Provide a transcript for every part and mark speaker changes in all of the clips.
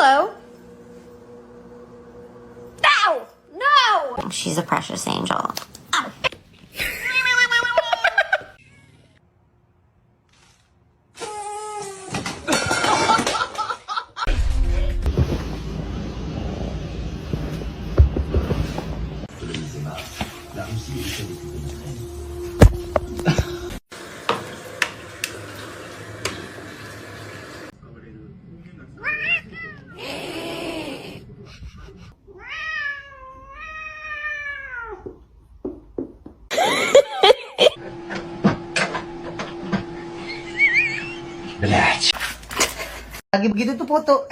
Speaker 1: Hello. No! No!
Speaker 2: She's a precious angel.
Speaker 1: Oh.
Speaker 3: Lagi begitu tuh foto.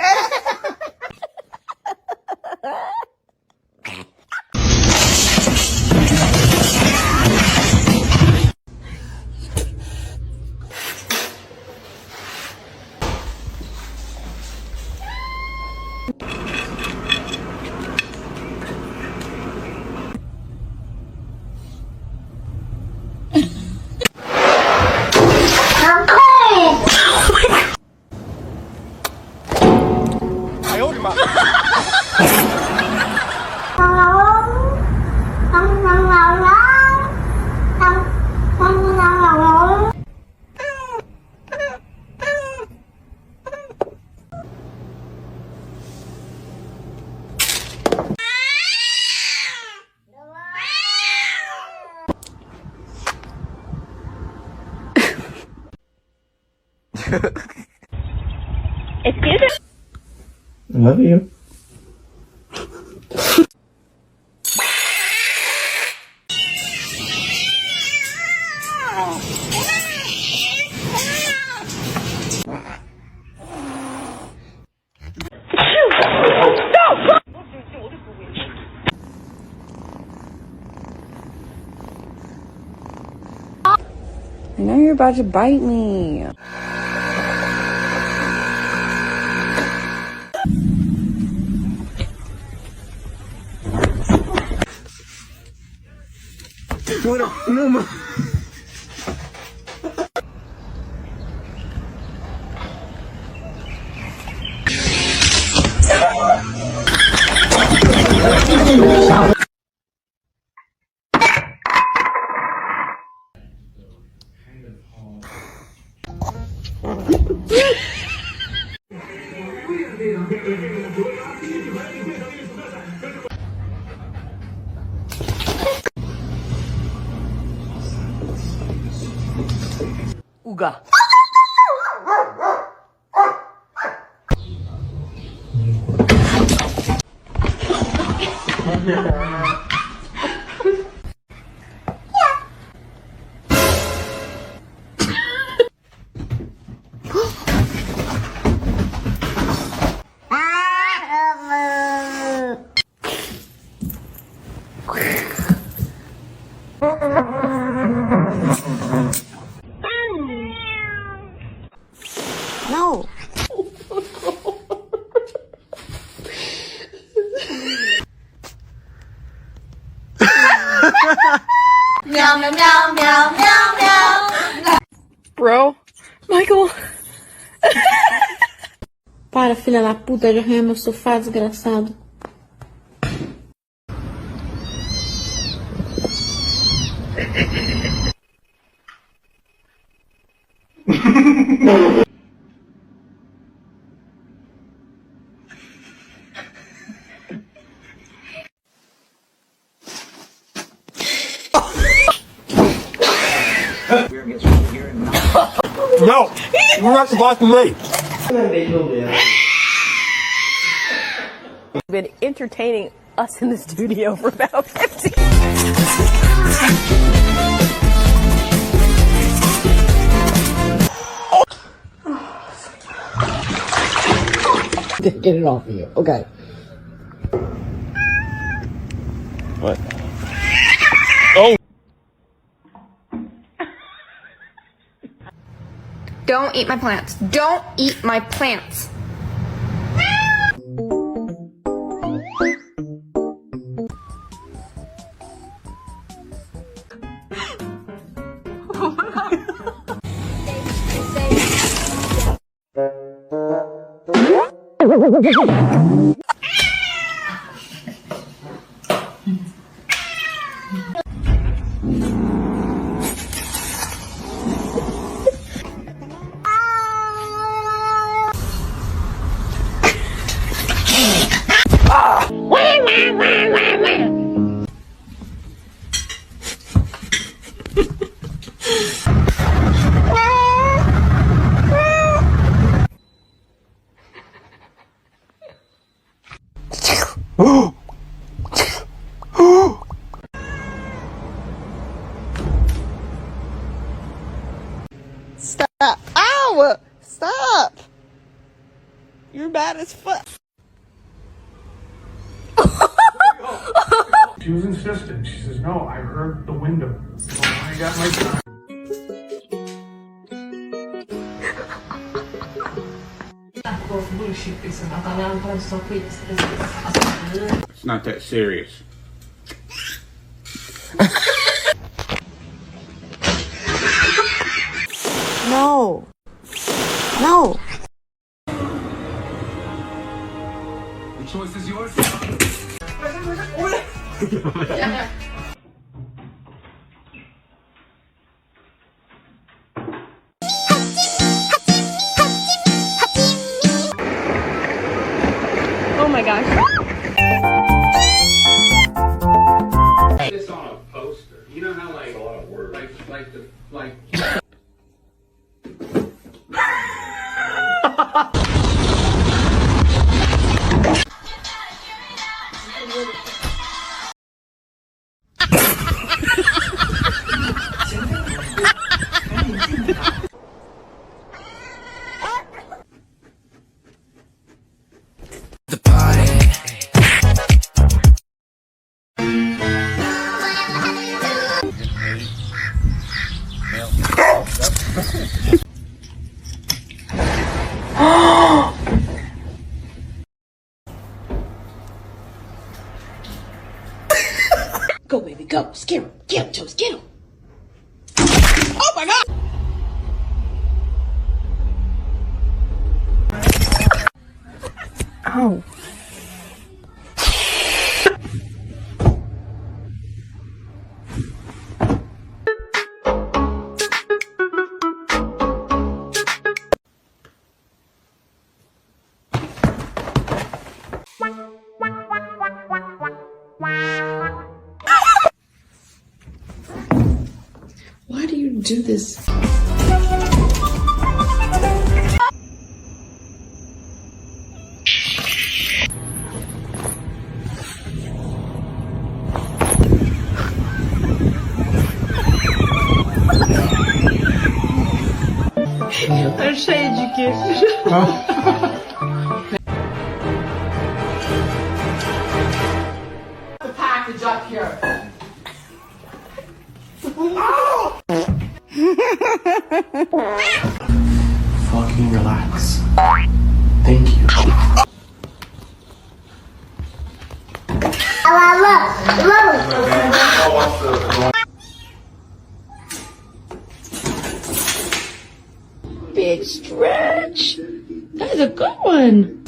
Speaker 1: Excuse me?
Speaker 4: I love you.
Speaker 5: I know you're about to bite me.
Speaker 4: No, ma.
Speaker 3: Uga.
Speaker 2: No.
Speaker 1: Meow, meow, meow, meow, meow, meow.
Speaker 5: Bro, Michael. Para, filha da puta, de arranhar meu sofá, desgraçado.
Speaker 4: No! You're not supposed to leave.
Speaker 6: Been entertaining us in the studio for about 15
Speaker 3: Get it off of you. Okay.
Speaker 4: What? Oh!
Speaker 1: Don't eat my plants. Don't eat my plants.
Speaker 3: Stop. Ow! Stop! You're bad as fuck.
Speaker 2: She was insistent. She says, no, I heard the window. Well, I got my time.
Speaker 4: It's not that serious.
Speaker 3: No. No.
Speaker 2: The choice is yours.
Speaker 6: Oh my gosh.
Speaker 2: This on a poster. You know how like a lot of words. Like
Speaker 3: Go, baby, go. Scare him. Get him, Toast. Get him. Oh, my God.
Speaker 6: Oh.
Speaker 5: Why do you do this?
Speaker 6: Tá cheio de queijo.
Speaker 1: The package up here.
Speaker 2: fucking relax. Thank you.
Speaker 5: Big stretch. That's a good one.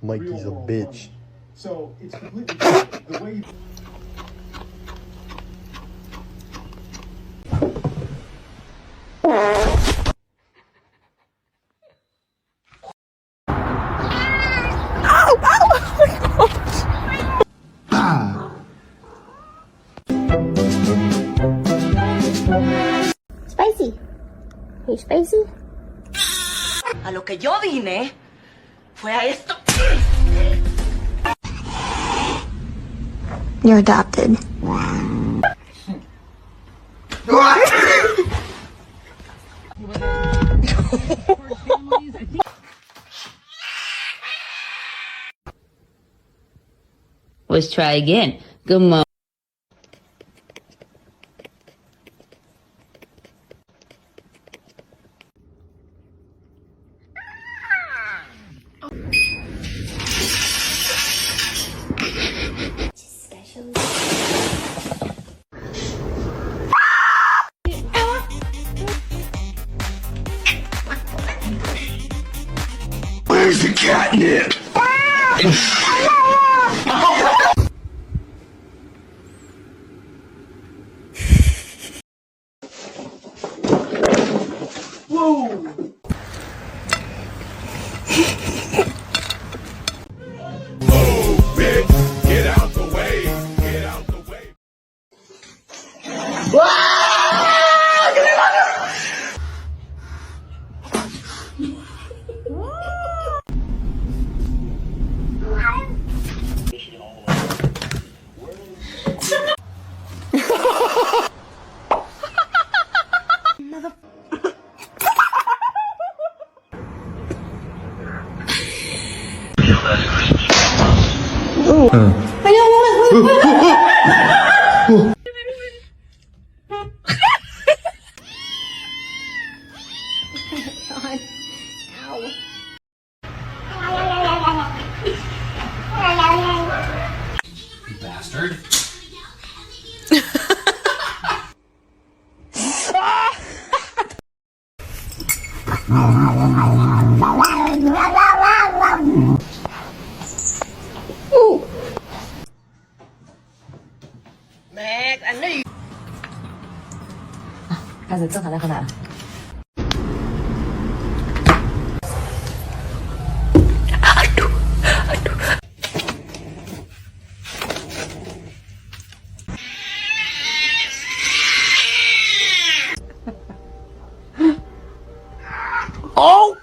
Speaker 7: Mikey's a bitch.
Speaker 2: So it's completely different. The way you
Speaker 8: Spicy. Hey, Spicy.
Speaker 3: A lo que yo vine fue a esto.
Speaker 8: You're adopted.
Speaker 9: Let's try again. Good morning.
Speaker 8: Special.
Speaker 4: Catnip!
Speaker 2: Bastard.
Speaker 3: Max, I knew you.
Speaker 6: 开始正常再喝奶了。
Speaker 3: Oh!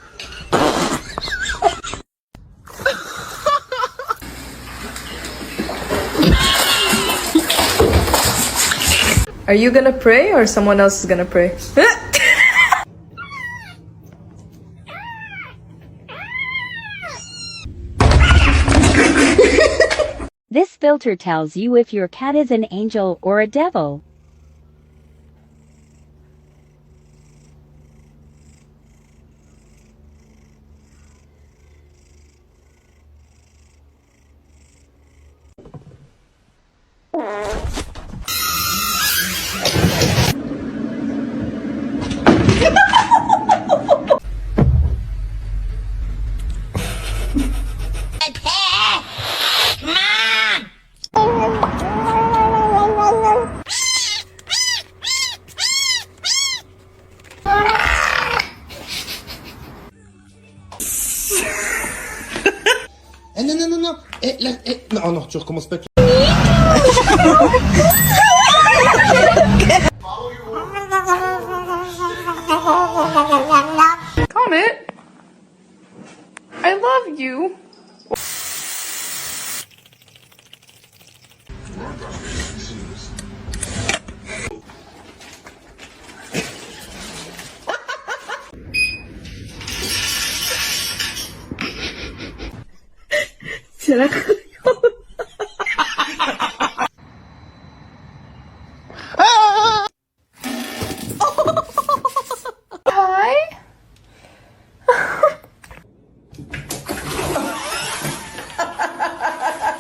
Speaker 10: Are you gonna pray or someone else is gonna pray?
Speaker 11: This filter tells you if your cat is an angel or a devil.
Speaker 7: Non. Non, tu recommences pas.
Speaker 10: Comet, I love you.
Speaker 5: ¿Será que